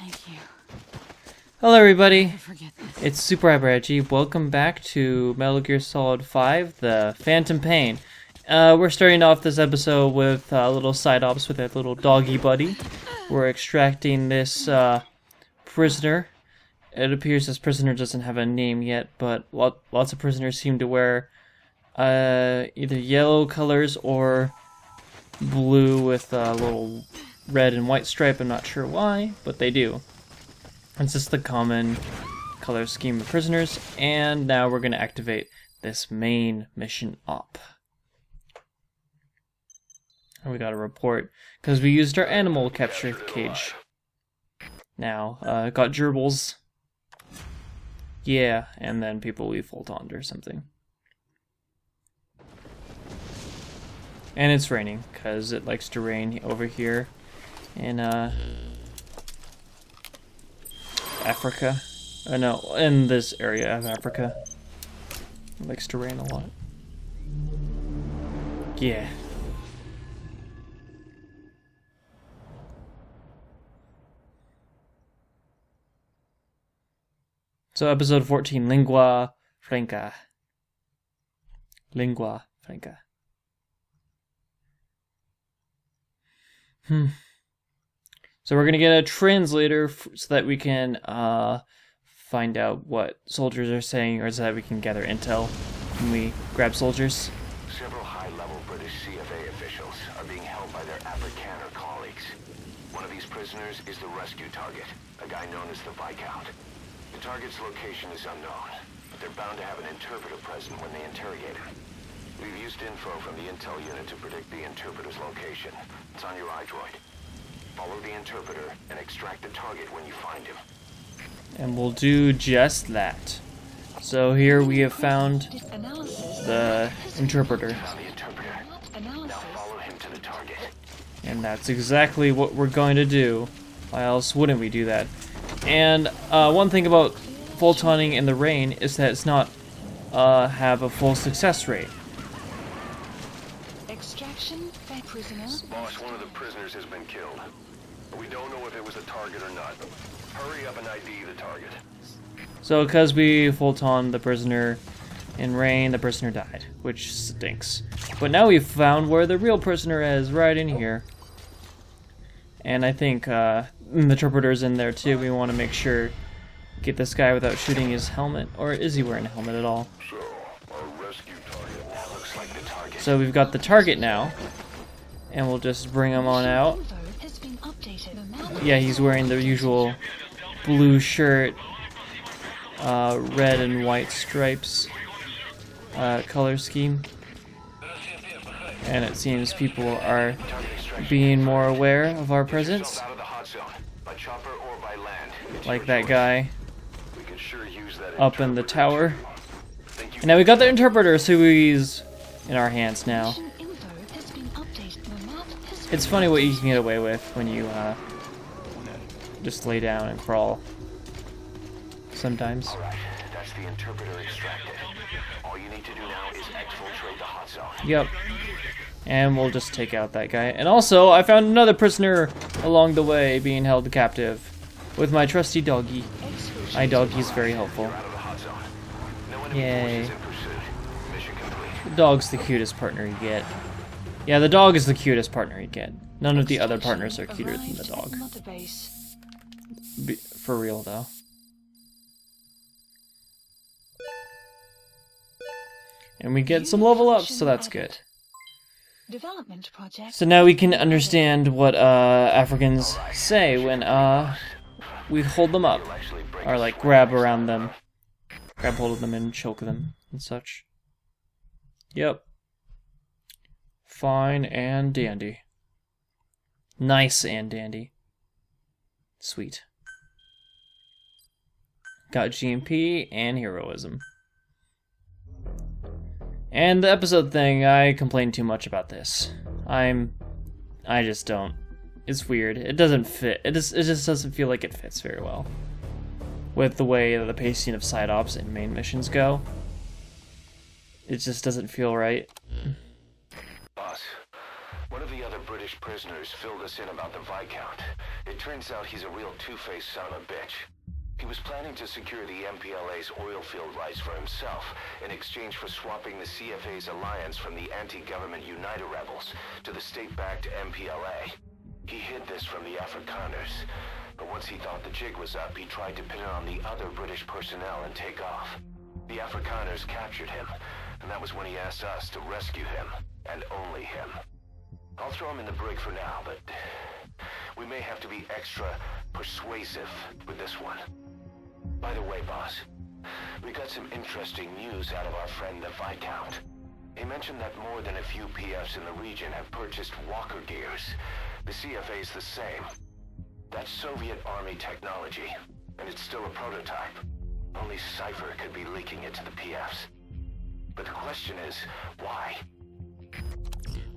Thank you. Hello everybody, Never forget this. it's SuperHyperHedgey. Welcome back to Metal Gear Solid 5, The Phantom Pain. We're starting off this episode with little side ops with a little doggy buddy. We're extracting this prisoner. It appears this prisoner doesn't have a name yet, but lots of prisoners seem to wear either yellow colors or blue with a little red and white stripe. I'm not sure why, but they do. It's just the common color scheme of prisoners, and now we're going to activate this main mission op. And we got a report, because we used our animal capture cage. Now, got gerbils. Yeah, and then people we Fultoned or something. And it's raining, because it likes to rain over here in, Africa. No, in this area of Africa. It likes to rain a lot. Yeah. So episode 14, Lingua Franca. Lingua Franca. So we're gonna get a translator so that we can find out what soldiers are saying, or so that we can gather intel when we grab soldiers. Several high-level British CFA officials are being held by their Afrikaner colleagues. One of these prisoners is the rescue target, a guy known as the Viscount. The target's location is unknown, but they're bound to have an interpreter present when they interrogate him. We've used info from the intel unit to predict the interpreter's location. It's on your iDroid. Follow the interpreter and extract the target when you find him. And we'll do just that. So here we have found the interpreter. Found the interpreter. Now follow him to the target. And that's exactly what we're going to do. Why else wouldn't we do that? And one thing about Fultoning in the rain is that it's not have a full success rate. Extraction by prisoner. Boss, one of the prisoners has been killed. We don't know if it was a target or not. Hurry up and ID the target. So because we Fultoned the prisoner in rain, the prisoner died, which stinks. But now we've found where the real prisoner is, right in here. And I think the interpreter's in there too. We want to make sure get this guy without shooting his helmet. Or is he wearing a helmet at all? So, our rescue target. That looks like the target. So we've got the target now. And we'll just bring him on out. Yeah, he's wearing the usual blue shirt, red and white stripes color scheme. And it seems people are being more aware of our presence. Out of the hot zone, by chopper or by land. It's Like your that choice. guy We could sure use that up in the interpreter. tower. Think you And now we got the interpreter, so he's in our hands now. It's funny what you can get away with when you just lay down and crawl. Sometimes. Alright, that's the interpreter extracted. All you need to do now is exfiltrate the hot zone. Yep. And we'll just take out that guy. And also, I found another prisoner along the way being held captive with my trusty doggy. My doggy's very helpful. Out of the hot zone. No enemy Yay. forces in pursuit. Mission complete. The dog's the cutest partner you get. Yeah, the dog is the cutest partner you get. None of the other partners are cuter than the dog. For real, though. And we get some level ups, so that's good. Development project. So now we can understand what Africans say when we hold them up. Or like grab around them. Grab hold of them and choke them and such. Yep. Fine and dandy. Nice and dandy. Sweet. Got GMP and heroism. And the episode thing, I complain too much about this. I just don't. It's weird. It doesn't fit. It just doesn't feel like it fits very well with the way the pacing of side ops and main missions go. It just doesn't feel right. Boss, one of the other British British prisoners filled us in about the Viscount. It turns out he's a real two-faced son of a bitch. He was planning to secure the MPLA's oil field rights for himself in exchange for swapping the CFA's alliance from the anti-government United rebels to the state-backed MPLA. He hid this from the Afrikaners, but once he thought the jig was up, he tried to pin it on the other British personnel and take off. The Afrikaners captured him, and that was when he asked us to rescue him, and only him. I'll throw him in the brig for now, but we may have to be extra persuasive with this one. By the way, boss, we got some interesting news out of our friend the Viscount. He mentioned that more than a few PFs in the region have purchased walker gears. The CFA's the same. That's Soviet Army technology, and it's still a prototype. Only Cypher could be leaking it to the PFs. But the question is, why?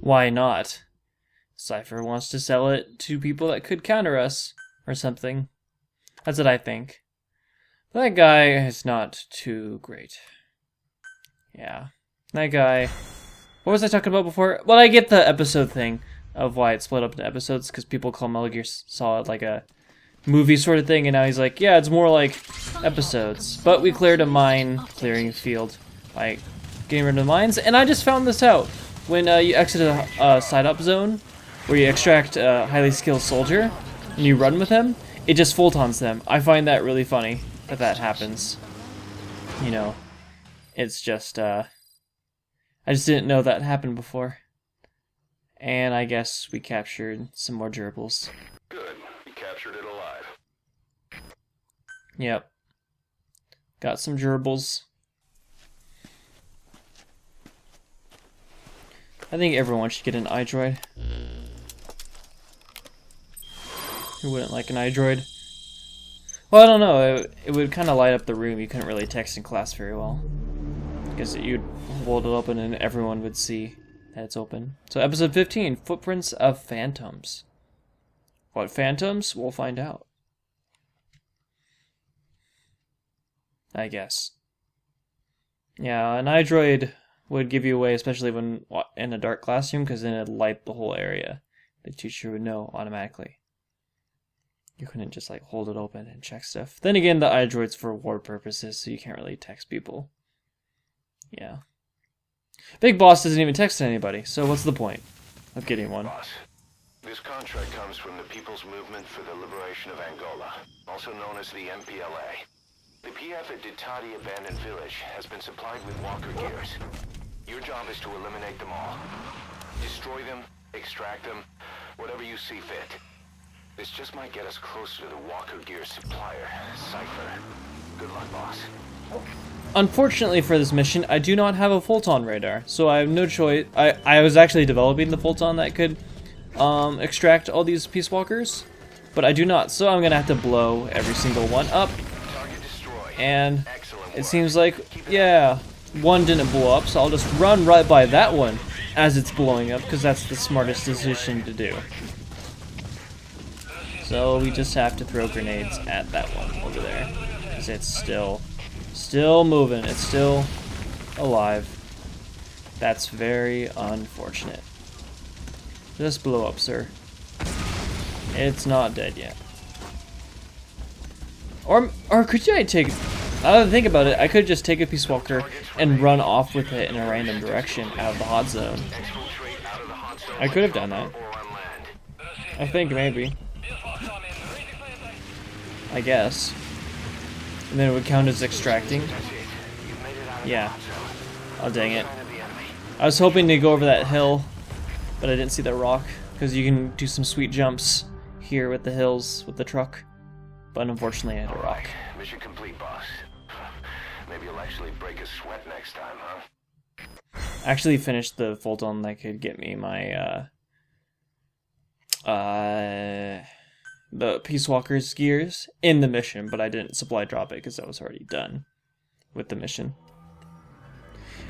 Why not? Cypher wants to sell it to people that could counter us, or something. That's what I think. That guy is not too great. Yeah. That guy... What was I talking about before? Well, I get the episode thing of why it's split up into episodes, because people call Metal Gear Solid like a movie sort of thing, and now he's like, yeah, it's more like episodes. But we cleared a mine clearing field by getting rid of the mines, and I just found this out. When you exit a side-up zone, where you extract a highly skilled soldier, and you run with him, it just full-tons them. I find that really funny that happens. You know, it's just, I just didn't know that happened before. And I guess we captured some more gerbils. Good. You captured it alive. Yep. Got some gerbils. I think everyone should get an iDroid. Who wouldn't like an iDroid? Well, I don't know. It would kind of light up the room. You couldn't really text in class very well. Because you'd hold it open and everyone would see that it's open. So episode 15, Footprints of Phantoms. What phantoms? We'll find out. I guess. Yeah, an iDroid would give you away, especially when in a dark classroom, because then it'd light the whole area. The teacher would know automatically. You couldn't just like hold it open and check stuff. Then again, the iDroid's for war purposes, so you can't really text people. Yeah. Big Boss doesn't even text anybody, so what's the point of getting one? Boss, this contract comes from the People's Movement for the Liberation of Angola, also known as the MPLA. The PF at Ditati Abandoned Village has been supplied with walker gears. Your job is to eliminate them all. Destroy them, extract them, whatever you see fit. This just might get us closer to the walker gear supplier, Cypher. Good luck, boss. Unfortunately for this mission, I do not have a Fulton radar, so I have no choice. I was actually developing the Fulton that could extract all these Peace Walkers, but I do not, so I'm gonna have to blow every single one up. Target destroyed. And Excellent it work. seems like, yeah, one didn't blow up, so I'll just run right by that one as it's blowing up, because that's the smartest decision to do. So we just have to throw grenades at that one over there, because it's still moving, it's still alive. That's very unfortunate. Just blow up, sir. It's not dead yet. Or could I take... Now that I think about it, I could just take a Peace Walker and run off with it in a random direction out of the hot zone. Exfiltrate out of the hot zone I could have done that. or on land. I think maybe. I guess. And then it would count as extracting. That's it. You've made it out of Yeah. the hot zone. Oh, dang it. Sign of the enemy. I was hoping to go over that hill, but I didn't see that rock, because you can do some sweet jumps here with the hills with the truck. But unfortunately, I had a rock. Alright, mission complete, boss. Maybe you'll actually break a sweat next time, huh? I actually finished the Fulton that could get me my the Peace Walker's gears in the mission, but I didn't supply drop it because I was already done with the mission.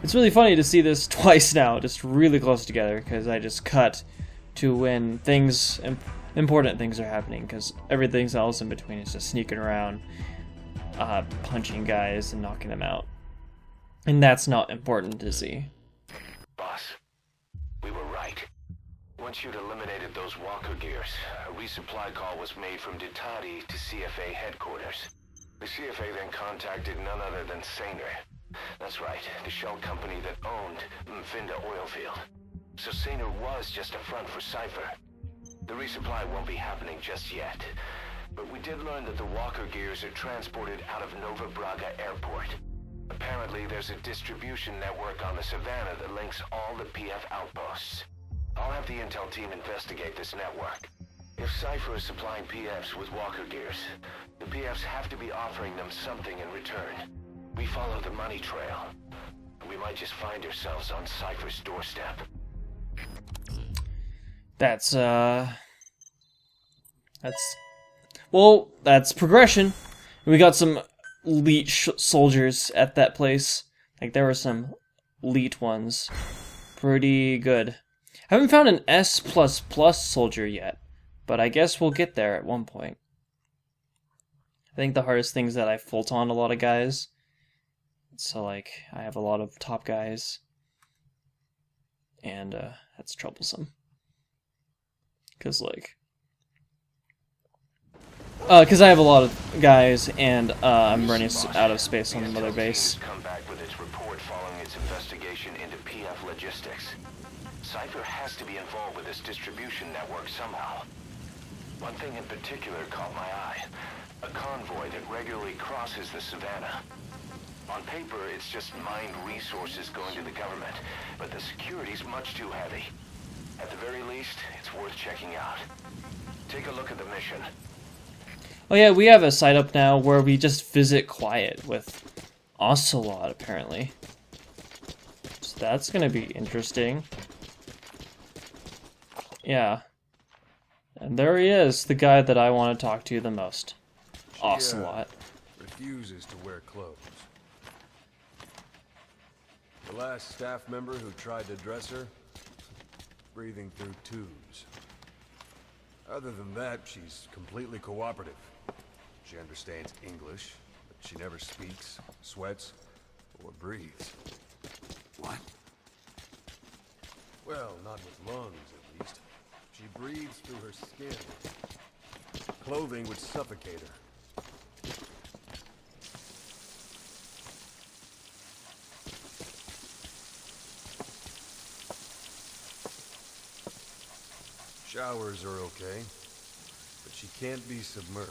It's really funny to see this twice now, just really close together, because I just cut to when things, important things are happening, because everything else in between is just sneaking around, punching guys and knocking them out. And that's not important to see. Boss, we were right. once you'd eliminated those walker gears, a resupply call was made from Ditati to CFA headquarters. The CFA then contacted none other than Saner. That's right, the shell company that owned Mfinda Oilfield. So Saner was just a front for Cypher. The resupply won't be happening just yet. But we did learn that the walker gears are transported out of Nova Braga Airport. Apparently, there's a distribution network on the Savannah that links all the PF outposts. I'll have the intel team investigate this network. If Cypher is supplying PFs with walker gears, the PFs have to be offering them something in return. We follow the money trail. We might just find ourselves on Cypher's doorstep. That's well, that's progression. We got some elite soldiers at that place. Like, there were some elite ones. Pretty good. Haven't found an S++ soldier yet, but I guess we'll get there at one point. I think the hardest thing is that I Fulton a lot of guys. So, like, I have a lot of top guys. And, that's troublesome. Because, like... because I have a lot of guys, and I'm running out of space on the mother base. Come back with its report following its investigation into PF logistics. Cypher has to be involved with this distribution network somehow. One thing in particular caught my eye. A convoy that regularly crosses the Savannah. On paper, it's just mined resources going to the government, but the security's much too heavy. At the very least, it's worth checking out. Take a look at the mission. Oh yeah, we have a site up now where we just visit Quiet with Ocelot, apparently. So that's gonna be interesting. Yeah. And there he is, the guy that I want to talk to the most. Ocelot. Refuses to wear clothes. The last staff member who tried to dress her, breathing through tubes. Other than that, she's completely cooperative. She understands English, but she never speaks, sweats, or breathes. What? Well, not with lungs, at least. She breathes through her skin. Clothing would suffocate her. Showers are okay, but she can't be submerged.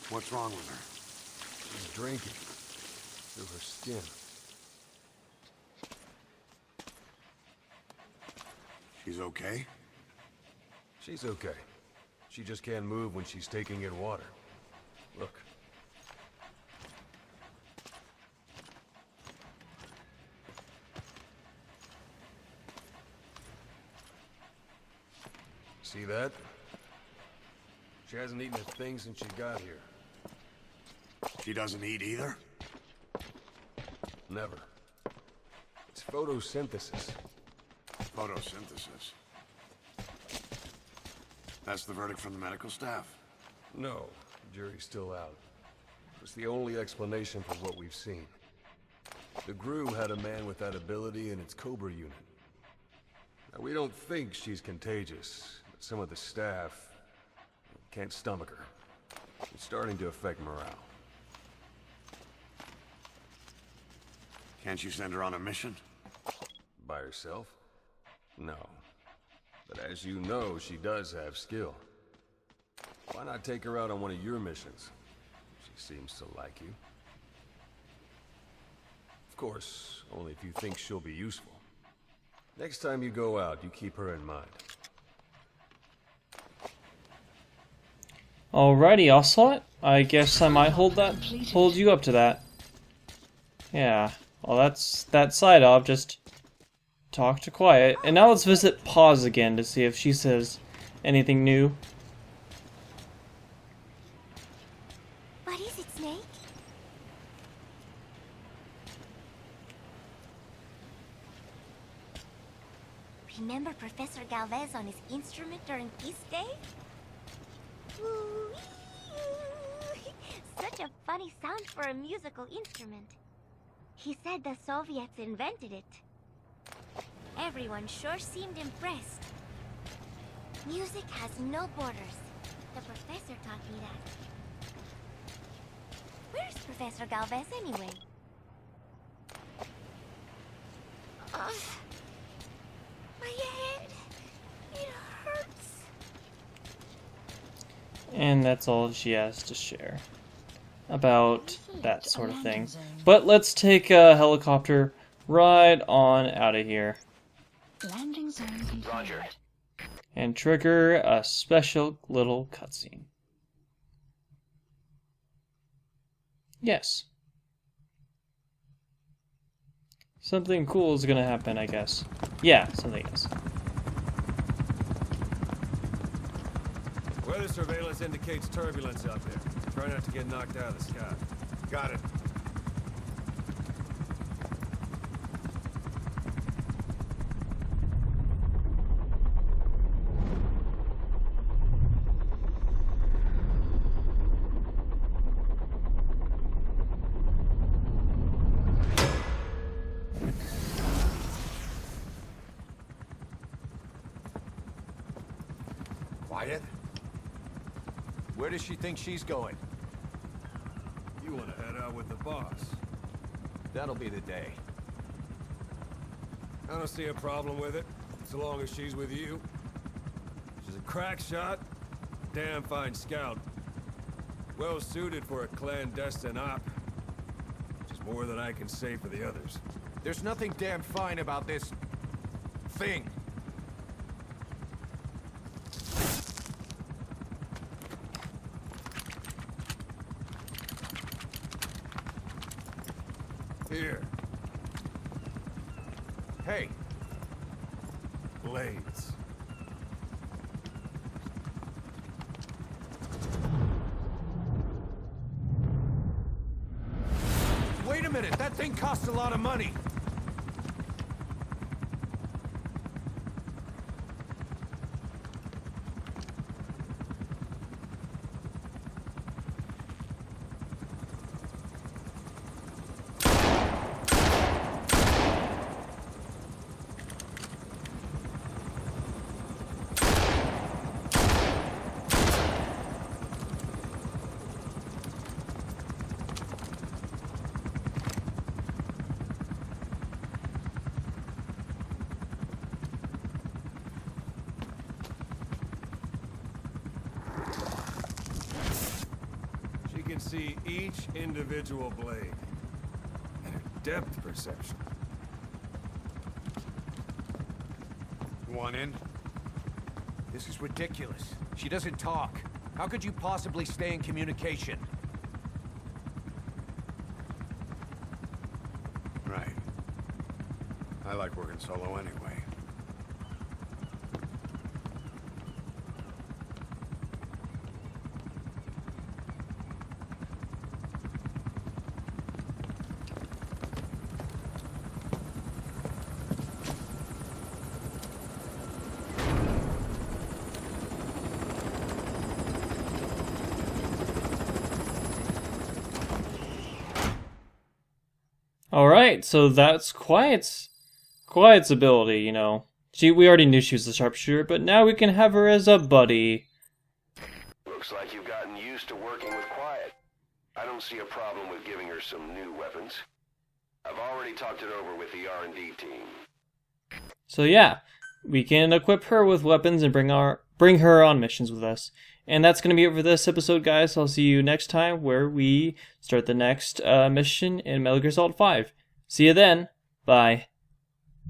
What's wrong with her? She's drinking through her skin. She's okay? She's okay. She just can't move when she's taking in water. Look. See that? She hasn't eaten a thing since she got here. She doesn't eat either? Never. It's photosynthesis. Photosynthesis. That's the verdict from the medical staff. No, the jury's still out. It's the only explanation for what we've seen. The GRU had a man with that ability in its Cobra unit. Now, we don't think she's contagious, but some of the staff can't stomach her. It's starting to affect morale. Can't you send her on a mission? By herself? No. But as you know, she does have skill. Why not take her out on one of your missions? She seems to like you. Of course, only if you think she'll be useful. Next time you go out, you keep her in mind. Alrighty, Ocelot. I guess I might hold you up to that. Yeah. Well, that's that side of just talk to Quiet. And now let's visit Pause again to see if she says anything new. What is it, Snake? Remember Professor Galvez on his instrument during Peace Day? Woo-wee. Such a funny sound for a musical instrument. He said the Soviets invented it. Everyone sure seemed impressed. Music has no borders. The professor taught me that. Where's Professor Galvez anyway? Ugh. My head. It hurts. And that's all she has to share about that sort of thing. But let's take a helicopter ride on out of here. Landing zone confirmed. Roger. And trigger a special little cutscene. Yes. Something cool is gonna happen, I guess. Yeah, something is. Weather surveillance indicates turbulence out there. Try not to get knocked out of the sky. Got it. Quiet? Where does she think she's going? You want to head out with the boss? That'll be the day. I don't see a problem with it, so long as she's with you. She's a crack shot, damn fine scout. Well suited for a clandestine op. Which is more than I can say for the others. There's nothing damn fine about this... thing. Here, Hey, blades. wait a minute, that thing costs a lot of money. She can see each individual blade. And her depth perception. You want in? This is ridiculous. She doesn't talk. How could you possibly stay in communication? Right. I like working solo anyway. Alright, so that's Quiet's ability, you know. We already knew she was a sharpshooter, but now we can have her as a buddy. Looks like you've gotten used to working with Quiet. I don't see a problem with giving her some new weapons. I've already talked it over with the R&D team. So yeah, we can equip her with weapons and bring her on missions with us. And that's going to be it for this episode, guys. I'll see you next time where we start the next mission in Metal Gear Solid 5. See you then. Bye.